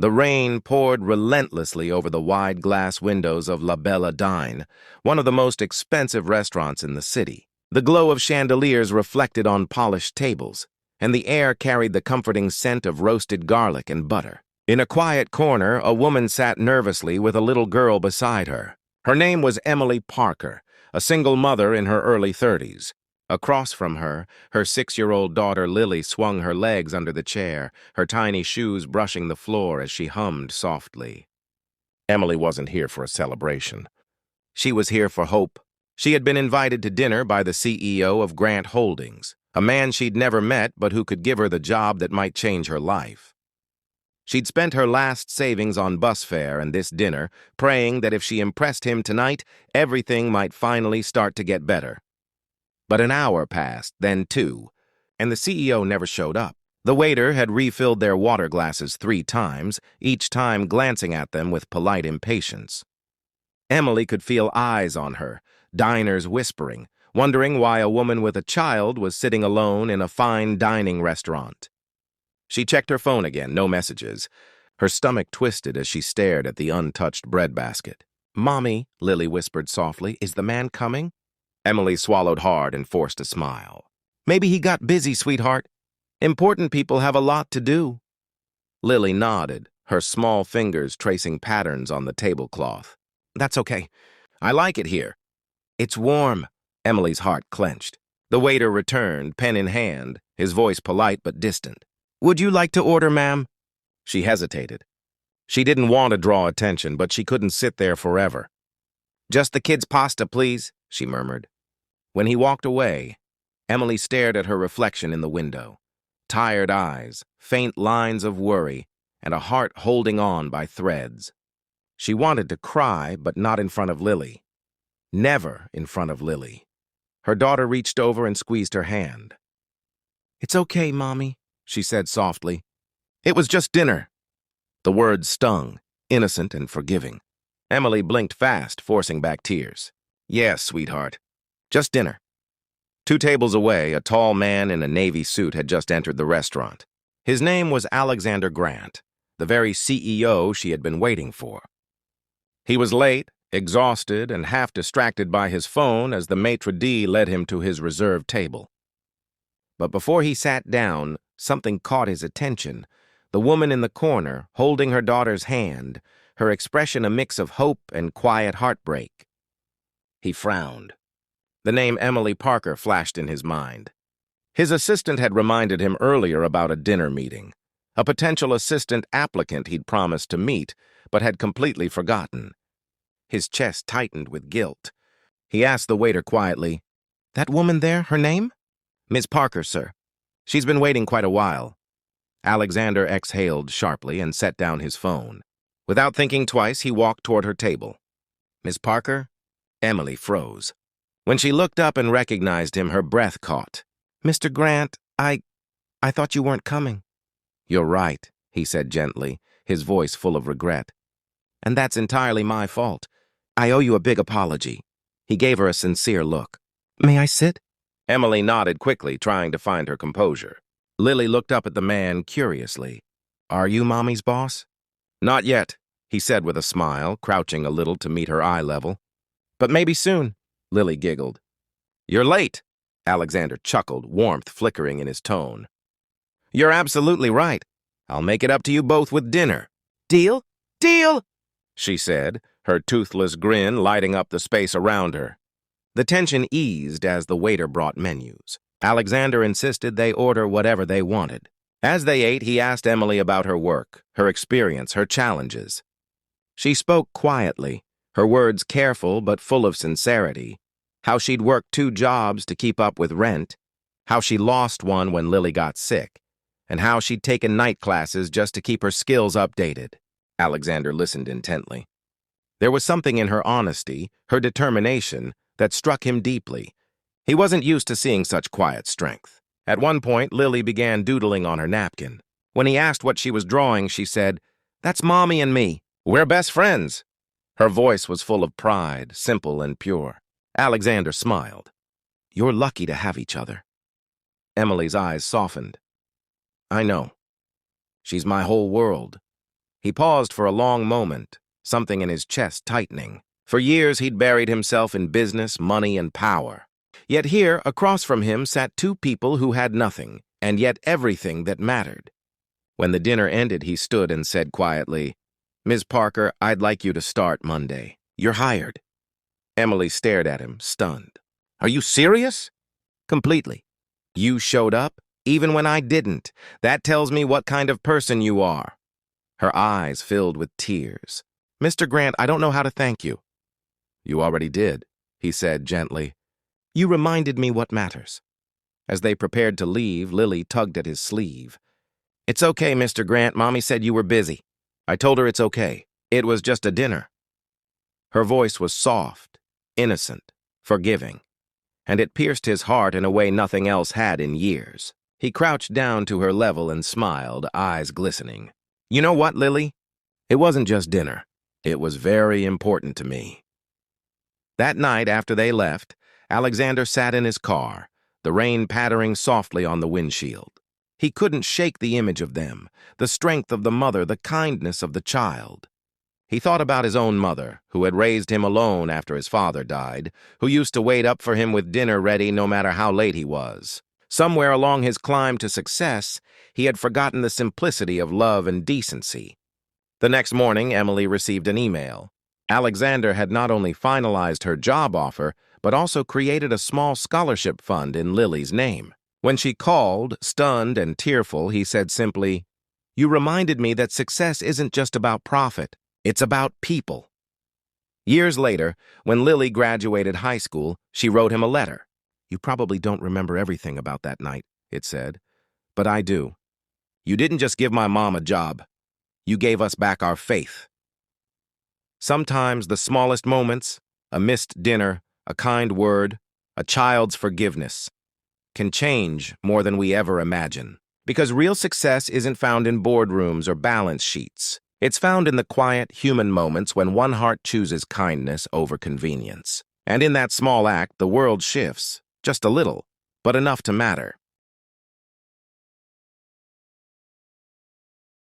The rain poured relentlessly over the wide glass windows of La Bella Dine, one of the most expensive restaurants in the city. The glow of chandeliers reflected on polished tables, and the air carried the comforting scent of roasted garlic and butter. In a quiet corner, a woman sat nervously with a little girl beside her. Her name was Emily Parker, a single mother in her early 30s. Across from her, her 6-year-old daughter Lily swung her legs under the chair, her tiny shoes brushing the floor as she hummed softly. Emily wasn't here for a celebration. She was here for hope. She had been invited to dinner by the CEO of Grant Holdings, a man she'd never met but who could give her the job that might change her life. She'd spent her last savings on bus fare and this dinner, praying that if she impressed him tonight, everything might finally start to get better. But an hour passed, then 2, and the CEO never showed up. The waiter had refilled their water glasses 3 times, each time glancing at them with polite impatience. Emily could feel eyes on her, diners whispering, wondering why a woman with a child was sitting alone in a fine dining restaurant. She checked her phone again, no messages. Her stomach twisted as she stared at the untouched breadbasket. "Mommy," Lily whispered softly, "is the man coming?" Emily swallowed hard and forced a smile. "Maybe he got busy, sweetheart. Important people have a lot to do." Lily nodded, her small fingers tracing patterns on the tablecloth. "That's okay. I like it here." "It's warm." Emily's heart clenched. The waiter returned, pen in hand, his voice polite but distant. "Would you like to order, ma'am?" She hesitated. She didn't want to draw attention, but she couldn't sit there forever. "Just the kids' pasta, please," she murmured. When he walked away, Emily stared at her reflection in the window. Tired eyes, faint lines of worry, and a heart holding on by threads. She wanted to cry, but not in front of Lily. Never in front of Lily. Her daughter reached over and squeezed her hand. "It's okay, Mommy," she said softly. "It was just dinner." The words stung, innocent and forgiving. Emily blinked fast, forcing back tears. "Yes, sweetheart. Just dinner." 2 tables away, a tall man in a navy suit had just entered the restaurant. His name was Alexander Grant, the very CEO she had been waiting for. He was late, exhausted, and half distracted by his phone as the maitre d' led him to his reserved table. But before he sat down, something caught his attention. The woman in the corner, holding her daughter's hand, her expression a mix of hope and quiet heartbreak. He frowned. The name Emily Parker flashed in his mind. His assistant had reminded him earlier about a dinner meeting, a potential assistant applicant he'd promised to meet, but had completely forgotten. His chest tightened with guilt. He asked the waiter quietly, "That woman there, her name?" "Miss Parker, sir. She's been waiting quite a while." Alexander exhaled sharply and set down his phone. Without thinking twice, he walked toward her table. "Miss Parker?" Emily froze. When she looked up and recognized him, her breath caught. "Mr. Grant, I thought you weren't coming." "You're right," he said gently, his voice full of regret. "And that's entirely my fault. I owe you a big apology." He gave her a sincere look. "May I sit?" Emily nodded quickly, trying to find her composure. Lily looked up at the man curiously. "Are you Mommy's boss?" "Not yet," he said with a smile, crouching a little to meet her eye level. "But maybe soon." Lily giggled. "You're late," Alexander chuckled, warmth flickering in his tone. "You're absolutely right. I'll make it up to you both with dinner." "Deal? Deal!" she said, her toothless grin lighting up the space around her. The tension eased as the waiter brought menus. Alexander insisted they order whatever they wanted. As they ate, he asked Emily about her work, her experience, her challenges. She spoke quietly, her words careful but full of sincerity. How she'd worked 2 jobs to keep up with rent, how she lost one when Lily got sick, and how she'd taken night classes just to keep her skills updated. Alexander listened intently. There was something in her honesty, her determination, that struck him deeply. He wasn't used to seeing such quiet strength. At one point, Lily began doodling on her napkin. When he asked what she was drawing, she said, "That's Mommy and me. We're best friends." Her voice was full of pride, simple and pure. Alexander smiled. "You're lucky to have each other." Emily's eyes softened. "I know. She's my whole world." He paused for a long moment, something in his chest tightening. For years he'd buried himself in business, money, and power. Yet here, across from him, sat two people who had nothing, and yet everything that mattered. When the dinner ended, he stood and said quietly, "Ms. Parker, I'd like you to start Monday. You're hired." Emily stared at him, stunned. "Are you serious?" "Completely. You showed up, even when I didn't. That tells me what kind of person you are." Her eyes filled with tears. "Mr. Grant, I don't know how to thank you." "You already did," he said gently. "You reminded me what matters." As they prepared to leave, Lily tugged at his sleeve. "It's okay, Mr. Grant. Mommy said you were busy. I told her it's okay. It was just a dinner." Her voice was soft, innocent, forgiving, and it pierced his heart in a way nothing else had in years. He crouched down to her level and smiled, eyes glistening. "You know what, Lily? It wasn't just dinner. It was very important to me." That night, after they left, Alexander sat in his car, the rain pattering softly on the windshield. He couldn't shake the image of them, the strength of the mother, the kindness of the child. He thought about his own mother, who had raised him alone after his father died, who used to wait up for him with dinner ready no matter how late he was. Somewhere along his climb to success, he had forgotten the simplicity of love and decency. The next morning, Emily received an email. Alexander had not only finalized her job offer, but also created a small scholarship fund in Lily's name. When she called, stunned and tearful, he said simply, "You reminded me that success isn't just about profit. It's about people." Years later, when Lily graduated high school, she wrote him a letter. "You probably don't remember everything about that night," it said, "but I do. You didn't just give my mom a job. You gave us back our faith." Sometimes the smallest moments, a missed dinner, a kind word, a child's forgiveness, can change more than we ever imagine. Because real success isn't found in boardrooms or balance sheets. It's found in the quiet, human moments when one heart chooses kindness over convenience. And in that small act, the world shifts, just a little, but enough to matter.